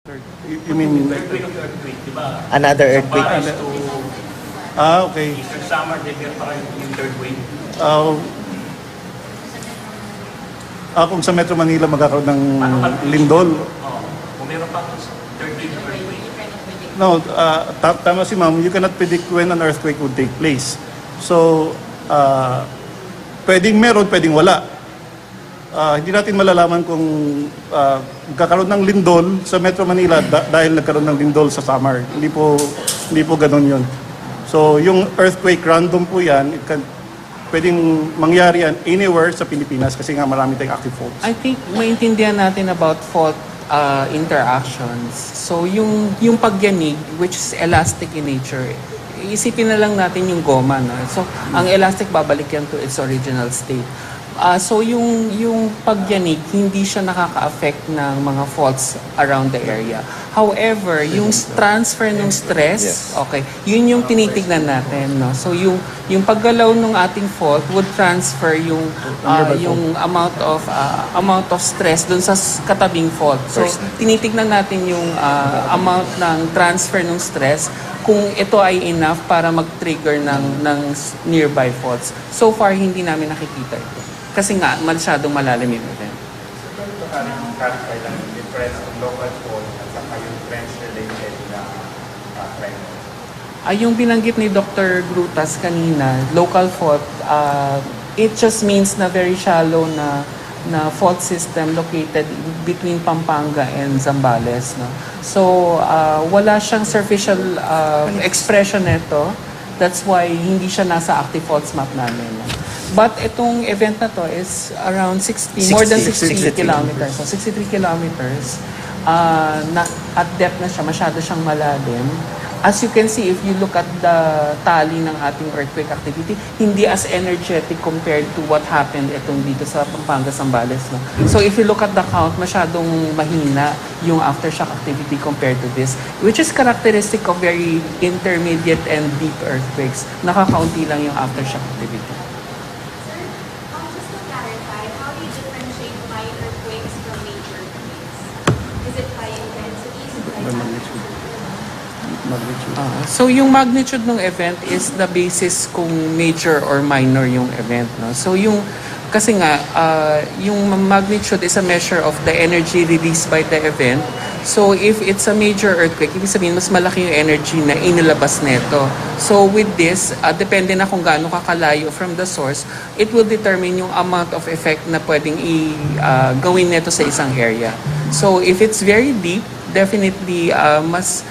You mean Earthquake of earthquake, di ba? Another earthquake. Paris to okay. Eastern Samar, then parang yung third wave. Kung sa Metro Manila magkakaroon ng lindol. Kung meron pa third wave of earthquake. No, tama si ma'am, you cannot predict when an earthquake would take place. So, pwedeng meron, pwedeng wala. Hindi natin malalaman kung magkakaroon ng lindol sa Metro Manila dahil nagkaroon ng lindol sa Samar. Hindi po ganun yun. So, yung earthquake random po yan, pwedeng mangyari yan anywhere sa Pilipinas kasi nga marami tayong active faults. I think maintindihan natin about fault interactions. So yung pagyanig, which is elastic in nature, isipin na lang natin yung goma. No? So ang elastic babalik yan to its original state. So yung pagyanig, hindi siya nakaka-affect ng mga faults around the area. However, yung transfer ng stress, okay, yun yung tinitignan natin. No? So yung paggalaw ng ating fault would transfer yung amount of stress dun sa katabing fault. So tinitignan natin yung amount ng transfer ng stress kung ito ay enough para mag-trigger ng nearby faults. So far, hindi namin nakikita ito. Kasi nga, masyadong malalim yung event. Clarify lang yung difference ng local fault at saka yung trench-related na tremor. Yung binanggit ni Dr. Grutas kanina, local fault, it just means na very shallow na fault system located between Pampanga and Zambales. No? So, wala siyang surficial expression nito. That's why hindi siya nasa active faults map namin. No? But itong event na to is around more than 60 kilometers. So 63 kilometers. At depth na siya, masyado siyang malalim. As you can see, if you look at the tally ng ating earthquake activity, hindi as energetic compared to what happened itong dito sa Pampanga, Zambales. No? So if you look at the count, masyadong mahina yung aftershock activity compared to this, which is characteristic of very intermediate and deep earthquakes. Nakakaunti lang yung aftershock activity. So yung magnitude ng event is the basis kung major or minor yung event. No? So yung kasi nga yung magnitude is a measure of the energy released by the event. So if it's a major earthquake, ibig sabihin mas malaki yung energy na inilabas nito. So with this, depende na kung gaano kakalayo from the source, it will determine yung amount of effect na pwedeng gawin nito sa isang area. So if it's very deep, definitely mas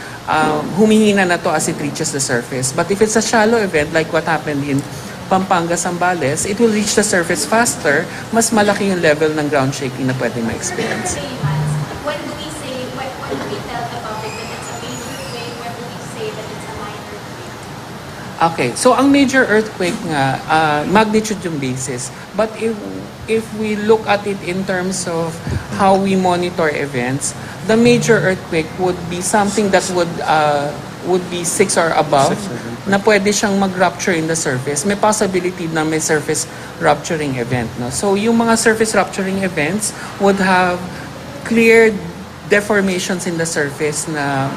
humihina na to as it reaches the surface. But if it's a shallow event like what happened in Pampanga, Zambales, it will reach the surface faster, mas malaki yung level ng ground shaking na pwedeng ma-experience. When do we tell the public that it's a major earthquake? When do we say that it's a minor earthquake? Okay, so ang major earthquake nga, magnitude yung basis. But if we look at it in terms of how we monitor events, the major earthquake would be something that would be 6 or above, na pwede siyang mag-rupture in the surface. May possibility na may surface rupturing event. No? So yung mga surface rupturing events would have clear deformations in the surface na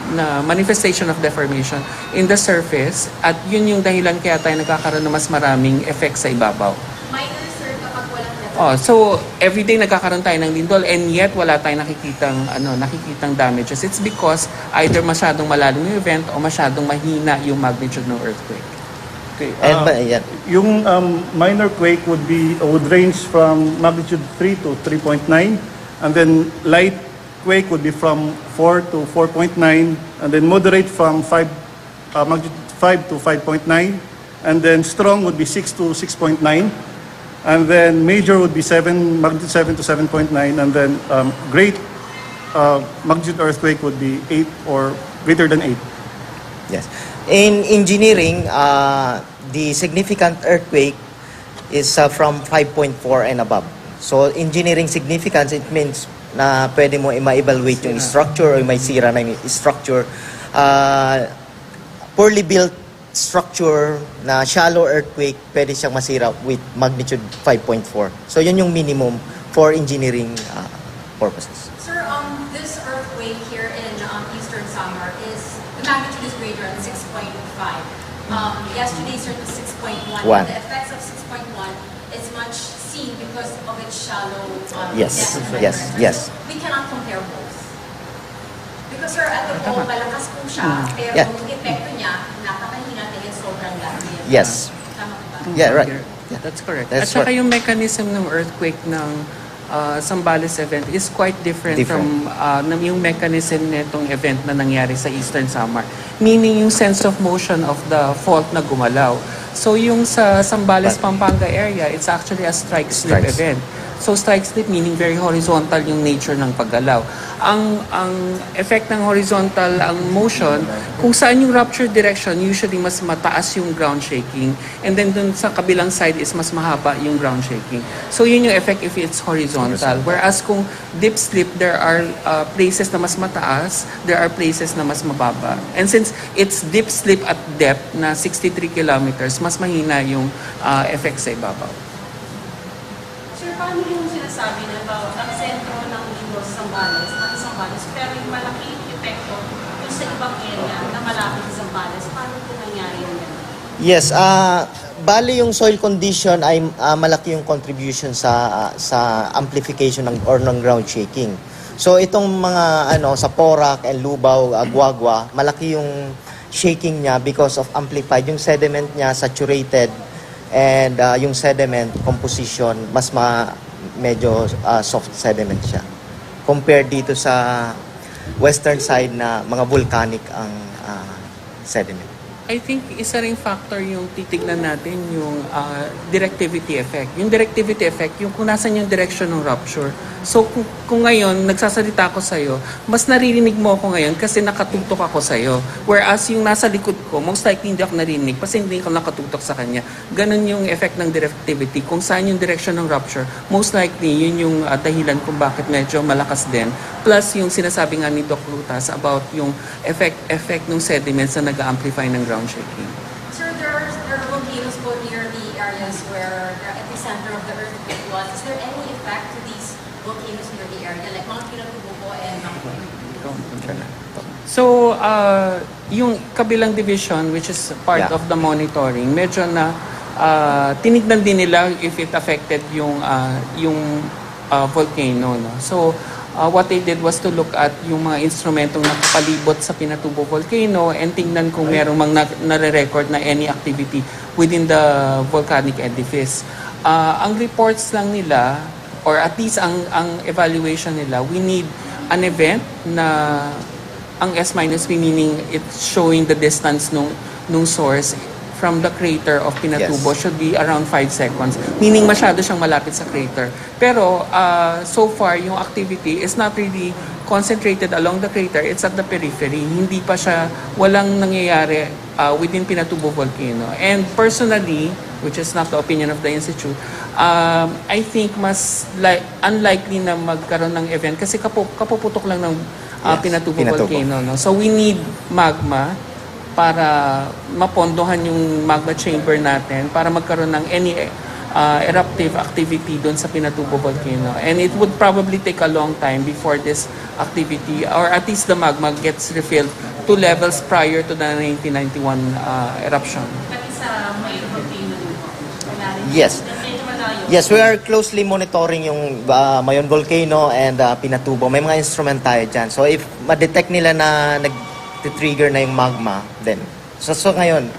manifestation of deformation in the surface, at yun yung dahilan kaya tayo nagkakaroon ng mas maraming effect sa ibabaw. Minor, sir, kapag walang deformation. So everyday nagkakaroon tayo ng lindol and yet wala tayong nakikitang damages. It's because either masyadong malalim yung event o masyadong mahina yung magnitude ng earthquake. Okay. Yan. Yung minor quake would range from magnitude 3 to 3.9, and then light quake would be from 4 to 4.9, and then moderate from magnitude 5 to 5.9, and then strong would be 6 to 6.9, and then major would be magnitude 7 to 7.9, and then great magnitude earthquake would be 8 or greater than 8. Yes. In engineering, the significant earthquake is from 5.4 and above. So engineering significance, it means na pwede mo ma-evaluate yung structure o may sira na yung structure. Poorly built structure na shallow earthquake, pwede siyang masira with magnitude 5.4. So yun yung minimum for engineering purposes. Sir, this earthquake here in Eastern Samar is, the magnitude is greater at 6.5. Yesterday, sir, it was 6.1. One. The effects of 6.1 is much seen because of its shallow Yes, depth. yes, yes. We cannot compare both. Because sir, ito po, malakas po siya, pero Yeah. yung epekto niya, napakahina dahil sobrang laki. Yes. Tama po ba? Yeah, right. That's correct. That's At saka what- yung mechanism ng earthquake ng Zambales event is quite different, Different. from yung mechanism nitong event na nangyari sa Eastern Samar. Meaning yung sense of motion of the fault na gumalaw. So yung sa Zambales, Pampanga area, it's actually a strike slip Strikes. event. So strike slip meaning very horizontal yung nature ng paggalaw. Ang effect ng horizontal, ang motion, kung saan yung rupture direction, usually mas mataas yung ground shaking. And then dun sa kabilang side is mas mahaba yung ground shaking. So yun yung effect if it's horizontal. Whereas kung dip slip, there are places na mas mataas, there are places na mas mababa. And since it's dip slip at depth na 63 kilometers, mas mahina yung effect sa ibabaw. Sir, paano yung sinasabi na about ang sentro ng Lindros, Zambales, pero yung malaking epekto yung sa ibang area na malapit sa Zambales, paano po nangyari yun? Yes, bali yung soil condition ay malaki yung contribution sa amplification ng ground shaking. So itong mga sa Porac and Lubao, Guagua, malaki yung shaking niya because of amplified yung sediment niya saturated and yung sediment composition mas medyo soft sediment siya compared dito sa western side na mga volcanic ang sediment. I think isa ring factor yung titignan natin yung directivity effect. Yung directivity effect, yung kung nasan yung direction ng rupture. So kung ngayon, nagsasalita ako sa'yo, mas naririnig mo ako ngayon kasi nakatutok ako sa'yo. Whereas yung nasa likod ko, most likely hindi ako narinig kasi hindi ako nakatutok sa kanya. Ganun yung effect ng directivity. Kung saan yung direction ng rupture, most likely yun yung dahilan kung bakit medyo malakas din. Plus yung sinasabi nga ni Doc Lutas about yung effect ng sediments na nag-amplify ng ground shaking. Sir, there are volcanoes po near the areas where the epicenter of the earthquake was. Is there any effect to these volcanoes near the area, like Mount Pinatubo and Mount So, yung kabilang division, which is part Yeah. of the monitoring, medyo na tinignan din nila if it affected yung volcano. No? So, what they did was to look at yung mga instrumentong nakapalibot sa Pinatubo volcano and tingnan kung merong mga nare-record na any activity within the volcanic edifice. Ang reports lang nila, or at least ang evaluation nila, we need an event na ang S-V meaning it's showing the distance nung source from the crater of Pinatubo Yes. should be around 5 seconds. Meaning masyado siyang malapit sa crater. Pero so far, yung activity is not really concentrated along the crater. It's at the periphery. Hindi pa siya, walang nangyayari within Pinatubo volcano. And personally, which is not the opinion of the Institute, I think mas unlikely na magkaroon ng event kasi kapuputok lang ng Pinatubo volcano. No? So we need magma para mapondohan yung magma chamber natin para magkaroon ng any eruptive activity doon sa Pinatubo volcano. And it would probably take a long time before this activity, or at least the magma gets refilled to levels prior to the 1991 eruption. Pati sa may volcano din po. Wala rin. Yes. Medyo malayo. Yes, we are closely monitoring yung Mayon Volcano and Pinatubo. May mga instrument tayo dyan. So if ma-detect nila na nag-trigger na yung magma, then so ngayon,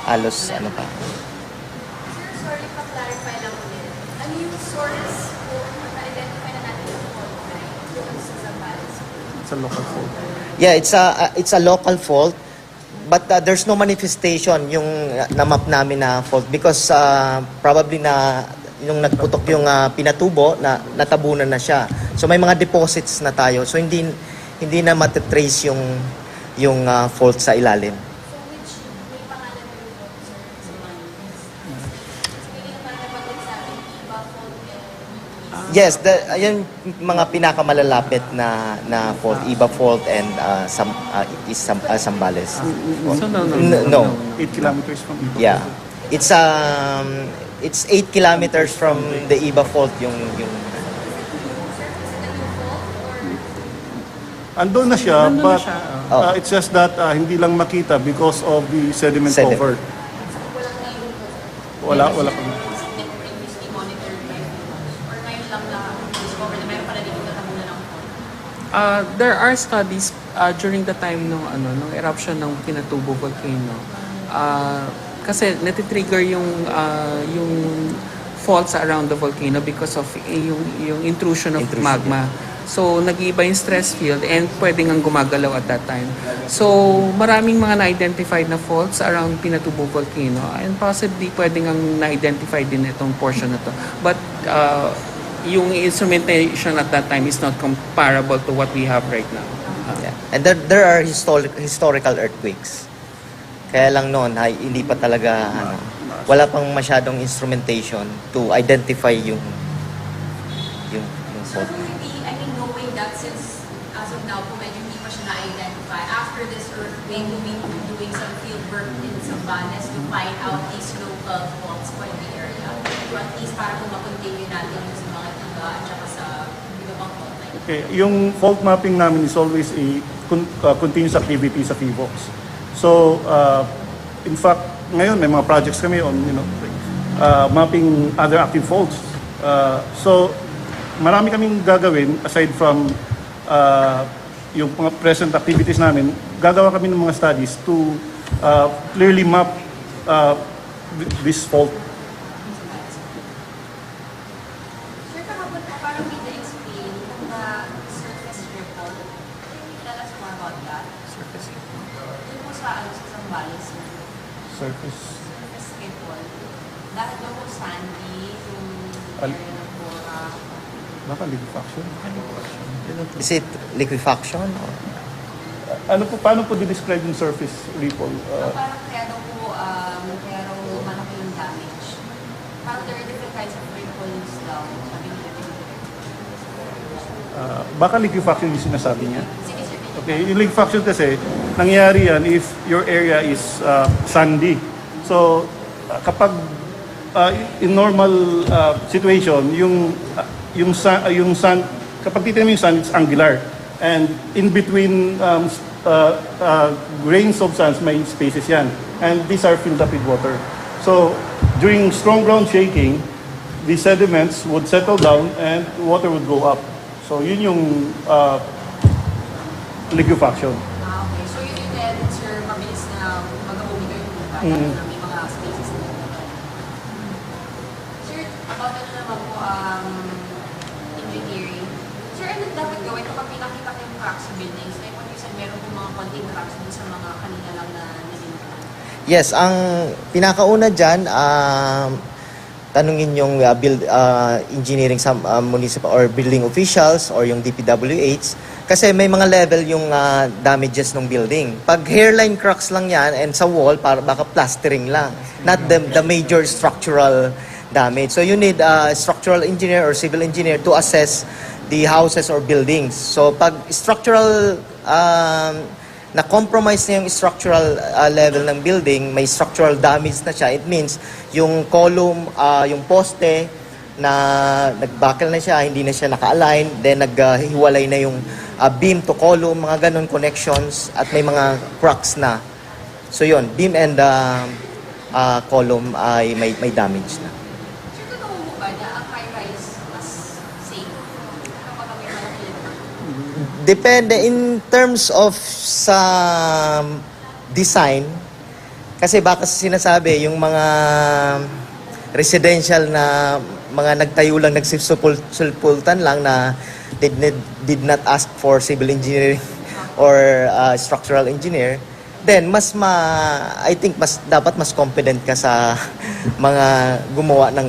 halos ano pa. Sir, sorry pa-clarify lang ulit. Ano yung source kung ma-identify na natin yung fault line doon sa Zambales? It's a local fault. Yeah, it's a local fault. But there's no manifestation yung na-map namin na fault because probably na yung nagputok yung Pinatubo na natabunan na siya. So may mga deposits na tayo. So hindi na matatrace yung fault sa ilalim. So which may pangalan na yung fault, sir, sa mga Sige naman nabanggit sa akin, iba fault and Yes, ayun mga pinakamalalapit na fault, Iba fault and Zambales. So No. 8 kilometers from Iba. Yeah. It's 8 kilometers from the Iba fault yung Andun na siya, Nandun na but siya, oh. it's just that hindi lang makita because of the sediment Sediment. cover. Wala kami. Previously monitored by or ngayon lang na-discover na meron pala dito natamunan ng fault? There are studies during the time nung eruption ng Pinatubo volcano. Kasi natitrigger yung faults around the volcano because of yung intrusion of magma. So, nag-iiba yung stress field and pwedeng ang gumagalaw at that time. So, maraming mga na-identified na faults around Pinatubo volcano and possibly pwedeng ang na-identify din itong portion na to. But, yung instrumentation at that time is not comparable to what we have right now. Yeah. And there are historical earthquakes. Kaya lang noon, hindi pa talaga, wala pang masyadong instrumentation to identify yung So fault. will it be, I mean, knowing that since as of now po medyo hindi pa siya na-identify, after this earthquake, we'll be doing some field work in Zambales to find out these local faults for the area. To at least para po makontinue natin yung sa mga iba at saka sa iba pang fault line. Okay, yung fault mapping namin is always a continuous activity sa PHIVOX. So, in fact, ngayon may mga projects kami on, mapping other active faults. So, marami kaming gagawin aside from yung mga present activities namin. Gagawa kami ng mga studies to clearly map this fault. Sir, kahapon po, parang may na-explain kung the surface ripple. Can you tell us more about that? Yun po sa Zambales, Surface. surface ripple. Dahil daw po sandy, yung area ng Bora. Baka liquefaction. Is it liquefaction? Or? Ano po, paano po di-describe yung surface ripple? Parang kaya daw po, kaya daw malaki yung damage. Parang there are different kinds of ripples daw. Sabi nila Baka liquefaction yung sinasabi niya. sige, sir. Okay, yung liquefaction kasi, nangyayari yan if your area is sandy. So, kapag in normal situation, yung sun, kapag titignan mo yung sun, it's angular. And in between grains of sands, may spaces yan. And these are filled up with water. So, during strong ground shaking, the sediments would settle down and water would go up. So, yun yung liquefaction. Okay. So yun yung then, sir, mabilis na mag-umito yung lupa. Na may mga spaces na naman. Sir, about ano naman po, engineering. Sir, ano dapat gawin kapag pinakita ko yung cracks sa buildings? Like what you said, meron po mga konting cracks dun sa mga kanina lang na nalinta. Yes, ang pinakauna dyan, tanungin yung engineering sa municipal or building officials or yung DPWH kasi may mga level yung damages ng building. Pag hairline cracks lang yan and sa wall, baka plastering lang. Not the major structural damage. So you need a structural engineer or civil engineer to assess the houses or buildings. So pag structural na-compromise na yung structural level ng building, may structural damage na siya, it means yung column, yung poste na nag-buckle na siya, hindi na siya naka-align, then naghiwalay na yung beam to column, mga ganun connections, at may mga cracks na. So yun, beam and column ay may damage na. Sir, totoo mo ba na ang high-rise mas safe? Ano kapag may malaki yung Depende in terms of sa design kasi baka sinasabi yung mga residential na mga nagtayo lang nagsisulpultan lang na did not ask for civil engineering or structural engineer, then I think dapat mas confident ka sa mga gumawa ng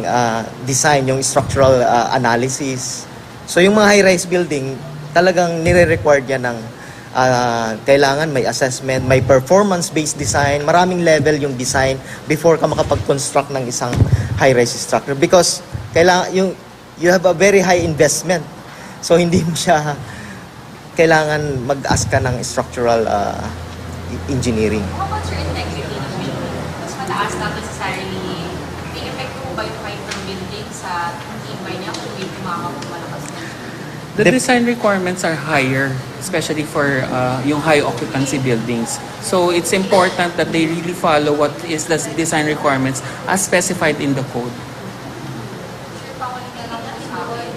design, yung structural analysis. So yung mga high-rise building talagang nire-required yan ng kailangan may assessment, may performance-based design, maraming level yung design before ka makapag-construct ng isang high-rise structure because you have a very high investment. So hindi mo siya kailangan mag-ask ka ng structural engineering. How about your integrity ng building? Mas mataas not necessarily, may epekto mo ba yung height ng building sa tibay niya kung may tumama kung malakas na? The design requirements are higher, especially for yung high occupancy buildings. So it's important that they really follow what is the design requirements as specified in the code. Sure, pakulit na lang po sa akin.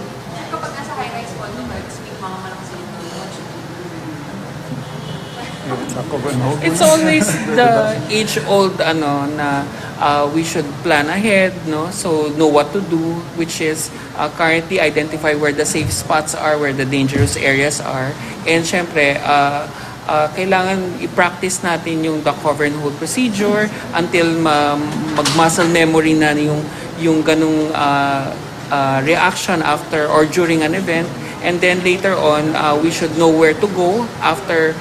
Kapag nasa high-rise condo kayo, tapos may mga malakas yung what should we do? It's always the age-old na we should plan ahead, no? So know what to do, which is currently identify where the safe spots are, where the dangerous areas are. And syempre, kailangan i-practice natin yung the cover and hold procedure until mag-muscle memory na yung ganung reaction after or during an event. And then later on, we should know where to go after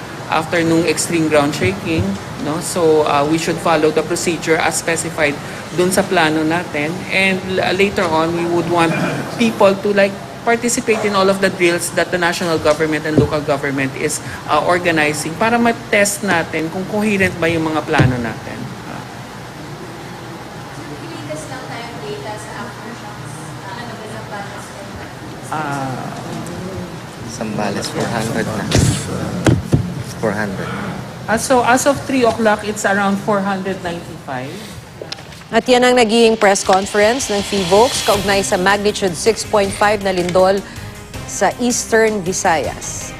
nung extreme ground shaking, no? So we should follow the procedure as specified dun sa plano natin, and later on we would want people to like participate in all of the drills that the national government and local government is organizing para ma-test natin kung coherent ba yung mga plano natin. Pilitas lang tayong data sa aftershocks. Ano ba sa batas? Zambales, 400 na. 400. So as of 3 o'clock, it's around 495. At yan ang naging press conference ng PHIVOLCS kaugnay sa magnitude 6.5 na lindol sa Eastern Visayas.